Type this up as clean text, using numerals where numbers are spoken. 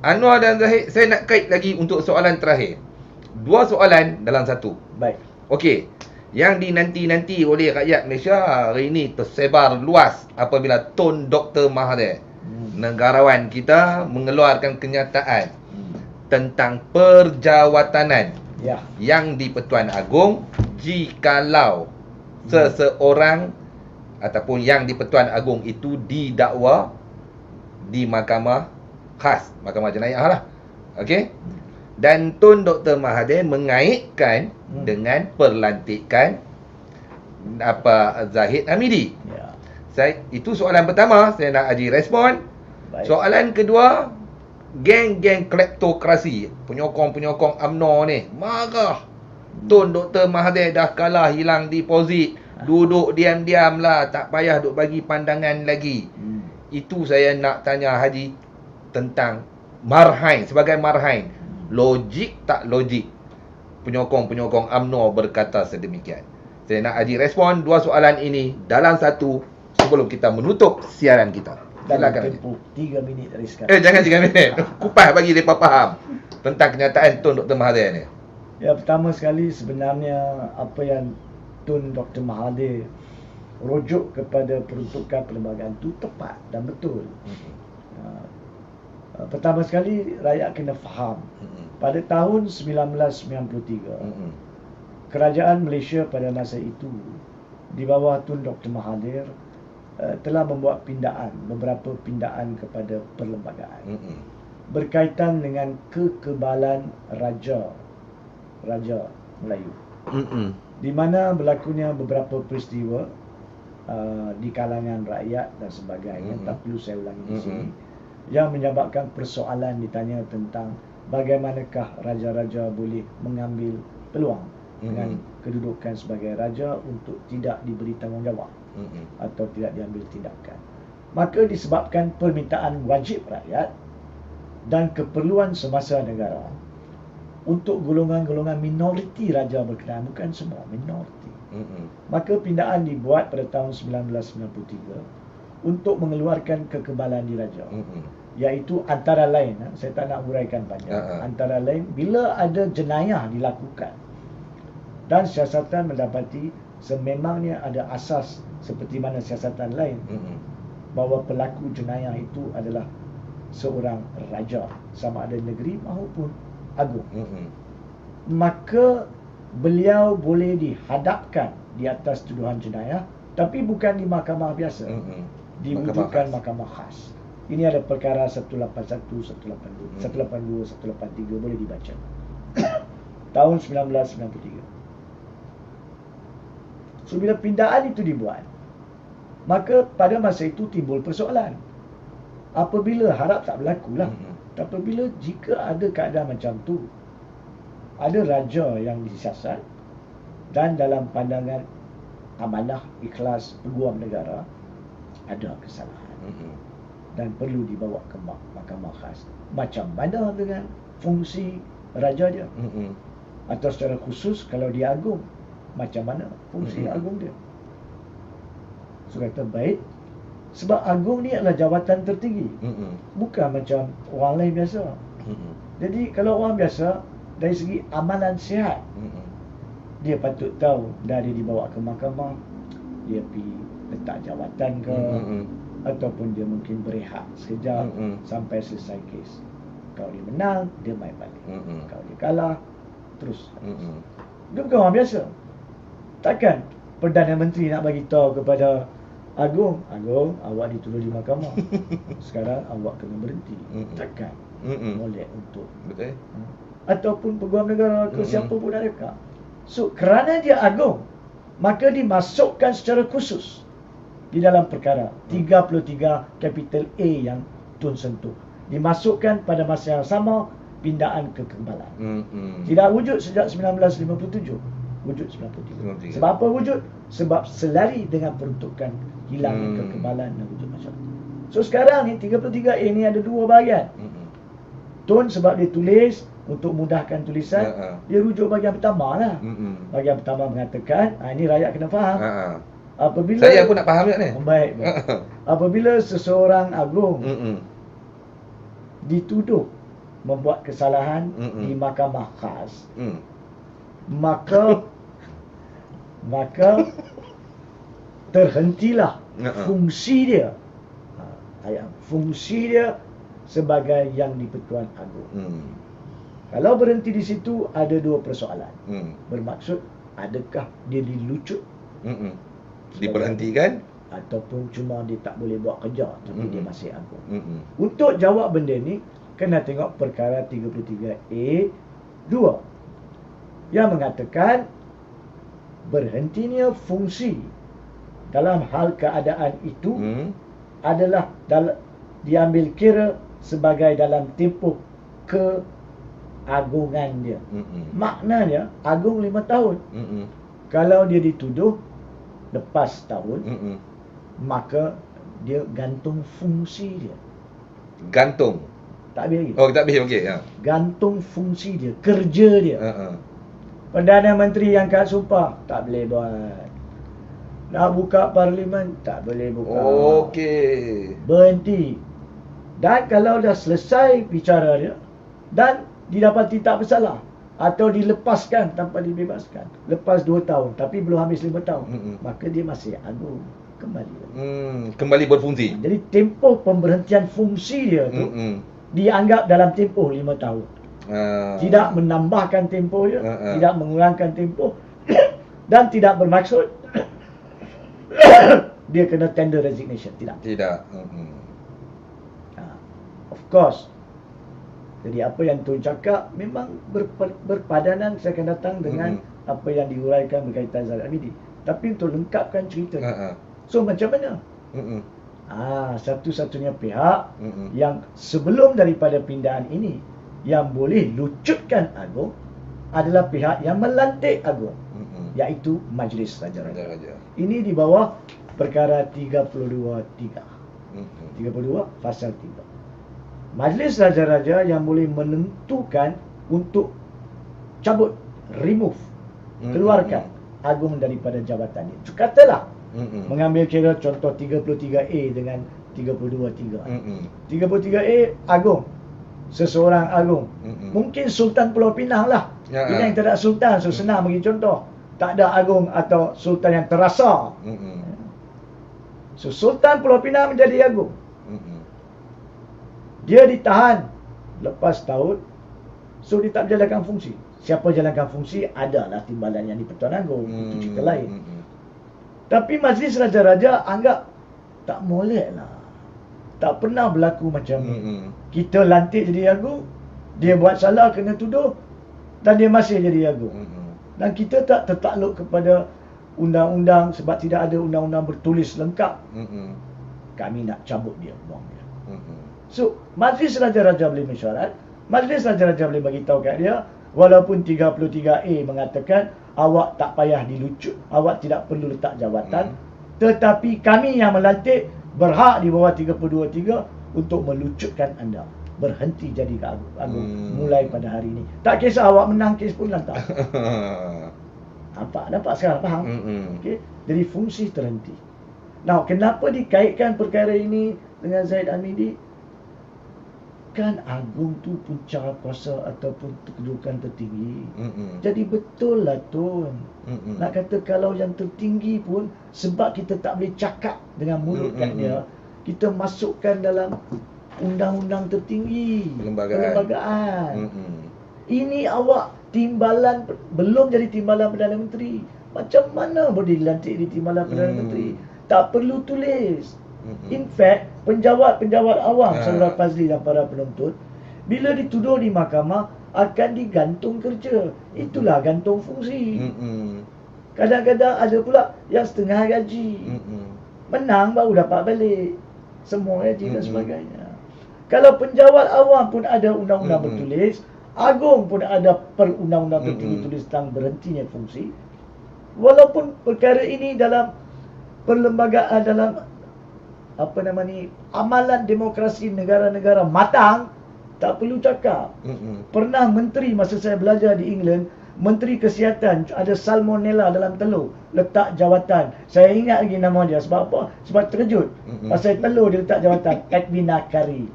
Anwar dan Zahid, saya nak kait lagi untuk soalan terakhir. Dua soalan dalam satu. Baik. Okey. Yang dinanti-nanti oleh rakyat Malaysia hari ini tersebar luas apabila Tun Dr. Mahathir, negarawan kita, mengeluarkan kenyataan tentang perjawatanan yang di-Pertuan Agong jikalau seseorang ataupun yang di-Pertuan Agong itu didakwa di mahkamah khas, mahkamah jenayah lah. Okey. Dan Tun Dr. Mahathir mengaitkan dengan perlantikan Zahid Hamidi. Itu soalan pertama, saya nak Haji respon. Baik. Soalan kedua, geng-geng kleptokrasi, penyokong-penyokong UMNO ni marah. Tun Dr. Mahathir dah kalah, hilang deposit, duduk diam-diam lah, tak payah duk bagi pandangan lagi. Itu saya nak tanya Haji tentang marhain, sebagai marhain, logik tak logik penyokong-penyokong UMNO berkata sedemikian. Saya nak Haji respon dua soalan ini dalam satu sebelum kita menutup siaran kita. Silakan. 3 minit dari sekarang. Jangan 3 minit. Kupas bagi mereka faham tentang kenyataan Tun Dr. Mahathir ni. Ya, pertama sekali sebenarnya apa yang Tun Dr. Mahathir rujuk kepada peruntukan perlembagaan itu tepat dan betul. Pertama sekali rakyat kena faham, pada tahun 1993 kerajaan Malaysia pada masa itu di bawah Tun Dr. Mahathir telah membuat beberapa pindaan kepada perlembagaan berkaitan dengan kekebalan Raja Melayu, di mana berlakunya beberapa peristiwa di kalangan rakyat dan sebagainya. Tak perlu saya ulangi di sini, yang menyebabkan persoalan ditanya tentang bagaimanakah raja-raja boleh mengambil peluang dengan kedudukan sebagai raja untuk tidak diberi tanggungjawab atau tidak diambil tindakan. Maka disebabkan permintaan wajib rakyat dan keperluan semasa negara untuk golongan-golongan minoriti raja berkenaan, bukan semua, minoriti. Maka pindaan dibuat pada tahun 1993 untuk mengeluarkan kekebalan diraja. Iaitu antara lain, saya tak nak huraikan panjang, antara lain bila ada jenayah dilakukan dan siasatan mendapati sememangnya ada asas seperti mana siasatan lain, bahawa pelaku jenayah itu adalah seorang raja, sama ada negeri maupun agung, maka beliau boleh dihadapkan di atas tuduhan jenayah, tapi bukan di mahkamah biasa, diwujudkan mahkamah khas. Ini ada perkara 181, 182, 182, 183, boleh dibaca. Tahun 1993. So bila pindaan itu dibuat, maka pada masa itu timbul persoalan. Apabila, harap tak berlakulah, apabila jika ada keadaan macam tu, ada raja yang disiasat dan dalam pandangan amanah, ikhlas, peguam negara ada kesalahan dan perlu dibawa ke mahkamah khas. Macam mana dengan fungsi raja dia? Atau secara khusus kalau dia agung, macam mana fungsi agung dia? So kata baik, sebab agung ni adalah jawatan tertinggi, bukan macam orang lain biasa. Jadi kalau orang biasa, dari segi amalan sihat, dia patut tahu dah dia dibawa ke mahkamah, dia pergi letak jawatan ke, ataupun dia mungkin berehat sekejap sampai selesai kes. Kalau dia menang, dia main balik. Kalau dia kalah, terus. Dia bukan orang biasa. Takkan Perdana Menteri nak bagi tahu kepada Agong, awak dituduh di mahkamah, sekarang awak kena berhenti. Takkan boleh untuk ataupun peguam negara ke siapa pun adakah. So kerana dia agung, maka dimasukkan secara khusus di dalam perkara 33 kapital A yang Tun sentuh, dimasukkan pada masa yang sama pindaan kekebalan. Tidak wujud sejak 1957, wujud 1993. Sebab apa wujud? Sebab selari dengan peruntukan hilangnya kekebalan dan wujud macam itu. So sekarang ni 33A ni ada dua bahagian. Tun sebab dia tulis untuk mudahkan tulisan, dia rujuk bahagian pertama lah. Bahagian pertama mengatakan, ini rakyat kena faham. Apabila saya pun nak faham ni. Baik. Apabila seseorang agung dituduh membuat kesalahan di mahkamah khas, Mm. maka terhentilah fungsi dia. Fungsi dia sebagai Yang di-Pertuan Agong. Kalau berhenti di situ, ada dua persoalan. Bermaksud, adakah dia dilucut Diberhentikan ataupun cuma dia tak boleh buat kerja tapi dia masih agung. Untuk jawab benda ni, kena tengok perkara 33A 2 yang mengatakan berhentinya fungsi dalam hal keadaan itu adalah diambil kira sebagai dalam tempoh keagungan dia. Maknanya agung 5 tahun. Kalau dia dituduh lepas tahun, maka dia gantung fungsi dia. gantung. Tak habis lagi. Oh, tak habis, okey. Ya. Gantung fungsi dia, kerja dia. Perdana Menteri yang kat sumpah tak boleh buat. Nak buka parlimen tak boleh buka. Okey. Berhenti. Dan kalau dah selesai bicara dia dan didapati tak bersalah atau dilepaskan tanpa dibebaskan lepas 2 tahun tapi belum habis 5 tahun, maka dia masih agung kembali. Kembali berfungsi. Jadi tempoh pemberhentian fungsi dia tu dianggap dalam tempoh 5 tahun. Tidak menambahkan tempoh dia, tidak mengurangkan tempoh dan tidak bermaksud dia kena tender resignation. Tidak. Of course. Jadi apa yang Tun cakap memang berpadanan saya akan datang dengan apa yang diuraikan berkaitan Zahid Hamidi. Tapi untuk lengkapkan cerita, so macam mana? Satu-satunya pihak yang sebelum daripada pindahan ini yang boleh lucutkan agung adalah pihak yang melantik agung, iaitu Majlis Raja-Raja. Ini di bawah perkara 32(3). 32 pasal 3. Majlis Raja-Raja yang boleh menentukan untuk cabut, remove, keluarkan agung daripada jabatannya. Katalah mengambil kira contoh 33A dengan 32(3). 33A agung, seseorang agung. Mungkin Sultan Pulau Pinang lah. Pinang tak ada sultan, so senang bagi contoh. Tak ada agung atau sultan yang terasa. So Sultan Pulau Pinang menjadi agung. Dia ditahan lepas tahun, so dia tak menjalankan fungsi. Siapa jalankan fungsi adalah timbalan Yang di-Pertuan Agong. Itu cerita lain. Tapi Majlis Raja-Raja anggap tak molek lah. Tak pernah berlaku macam ni. Kita lantik jadi agung, dia buat salah kena tuduh dan dia masih jadi agung. Dan kita tak tertakluk kepada undang-undang sebab tidak ada undang-undang bertulis lengkap. Kami nak cabut dia, buang dia. So, Majlis Raja-Raja boleh mesyuarat, Majlis Raja-Raja boleh bagi tahu kat dia, walaupun 33A mengatakan awak tak payah dilucut, awak tidak perlu letak jawatan, tetapi kami yang melantik berhak di bawah 32(3) untuk melucutkan anda. Berhenti jadi agung mulai pada hari ini. Tak kisah awak menang kes pun lantak. Nampak sekarang, faham? Okay? Jadi fungsi terhenti. Now, kenapa dikaitkan perkara ini dengan Zahid Hamidi? Kan agung tu punca kuasa ataupun kedudukan tertinggi. Jadi betul lah Tun. Nak kata kalau yang tertinggi pun, sebab kita tak boleh cakap dengan mulut kat dia, kita masukkan dalam undang-undang tertinggi, perlembagaan. Ini awak timbalan, belum jadi timbalan Perdana Menteri, macam mana boleh dilantik di timbalan Perdana Menteri? Tak perlu tulis. In fact, penjawat-penjawat awam, Saudara Fazli dan para penuntut, bila dituduh di mahkamah akan digantung kerja. Itulah gantung fungsi. Kadang-kadang ada pula yang setengah gaji, menang baru dapat balik semua gaji dan sebagainya. Kalau penjawat awam pun ada undang-undang bertulis, agung pun ada perundang-undang tertinggi tulis tentang berhentinya fungsi. Walaupun perkara ini dalam perlembagaan, dalam amalan demokrasi negara-negara matang, tak perlu cakap. Pernah menteri, masa saya belajar di England, Menteri Kesihatan ada salmonella dalam telur, letak jawatan. Saya ingat lagi nama dia. Sebab apa? Sebab terkejut. Pasal telur dia letak jawatan Edwina Kari.